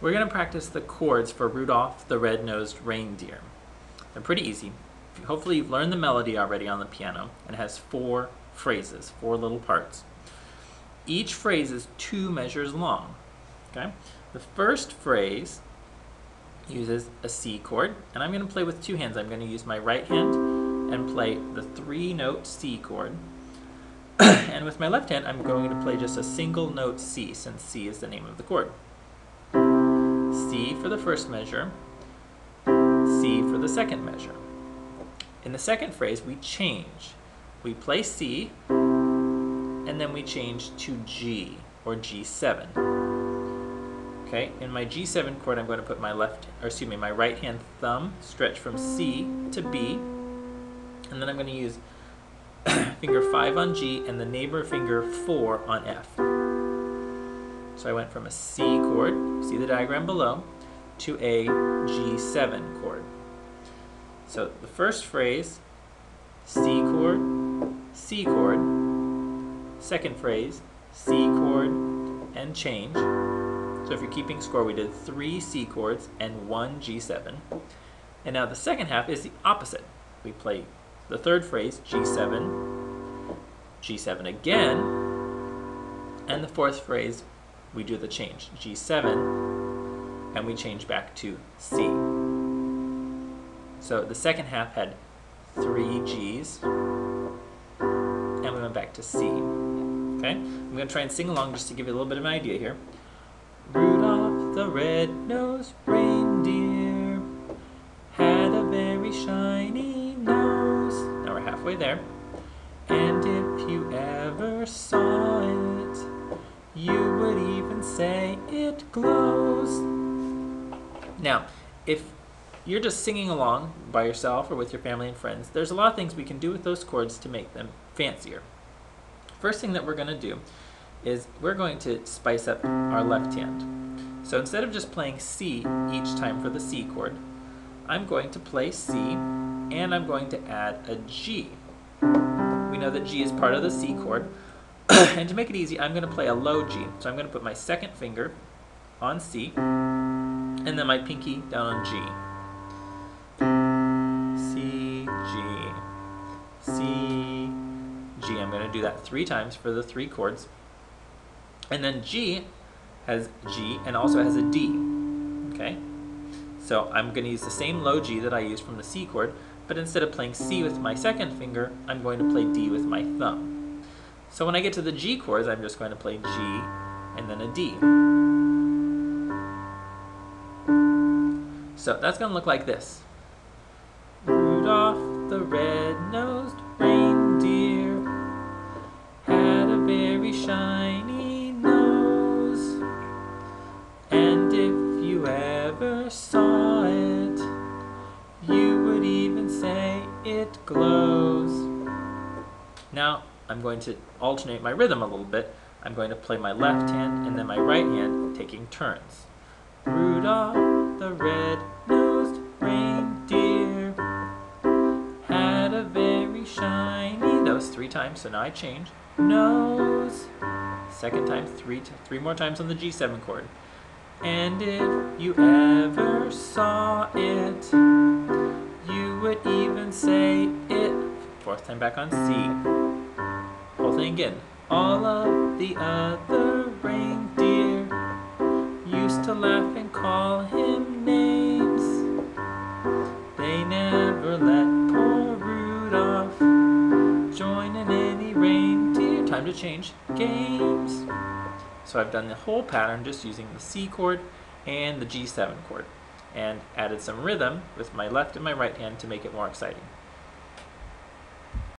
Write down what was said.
we're going to practice the chords for Rudolph the Red-Nosed Reindeer. They're pretty easy. Hopefully you've learned the melody already on the piano, and it has 4 phrases, 4 little parts. Each phrase is 2 measures long. Okay? The first phrase uses a C chord, and I'm going to play with 2 hands. I'm going to use my right hand and play the 3-note C chord. And with my left hand, I'm going to play just a single note C, since C is the name of the chord. C for the first measure, C for the second measure. In the second phrase, we change. We play C, and then we change to G, or G7. Okay, in my G7 chord, I'm going to put my my right hand thumb stretch from C to B, and then I'm going to use finger 5 on G and the neighbor finger 4 on F. So I went from a C chord, see the diagram below, to a G7 chord. So the first phrase, C chord, C chord. Second phrase, C chord, and change. So if you're keeping score, we did 3 C chords and 1 G7. And now the second half is the opposite. We play the third phrase, G7, G7 again, and the fourth phrase, we do the change, G7, and we change back to C. So the second half had 3 Gs, and we went back to C. Okay? I'm going to try and sing along just to give you a little bit of an idea here. Rudolph the red-nosed reindeer had a very shiny nose. Now we're halfway there. And if you ever saw it, you would even say it glows. Now, if you're just singing along by yourself or with your family and friends, there's a lot of things we can do with those chords to make them fancier. First thing that we're going to do is we're going to spice up our left hand. So instead of just playing C each time for the C chord, I'm going to play C and I'm going to add a G. We know that G is part of the C chord, and to make it easy, I'm going to play a low G. So I'm going to put my second finger on C and then my pinky down on G. C, G, C, G. I'm going to do that 3 times for the 3 chords. And then G has G and also has a D. Okay? So I'm going to use the same low G that I used from the C chord, but instead of playing C with my second finger, I'm going to play D with my thumb. So when I get to the G chords, I'm just going to play G and then a D. So that's going to look like this. Rudolph the red-nosed reindeer had a very shiny nose, and if you ever saw it, you would even say it glows. Now I'm going to alternate my rhythm a little bit. I'm going to play my left hand and then my right hand, taking turns. Rudolph the red-nosed reindeer had a very shiny nose. 3 times, so now I change. Nose. Second time, 3 more times on the G7 chord. And if you ever saw it, you would even say it. 4th time back on C. Whole thing again. All of the other reindeer used to laugh and call him names. They never let poor Rudolph join in any reindeer, time to change, games. So I've done the whole pattern just using the C chord and the G7 chord, and added some rhythm with my left and my right hand to make it more exciting.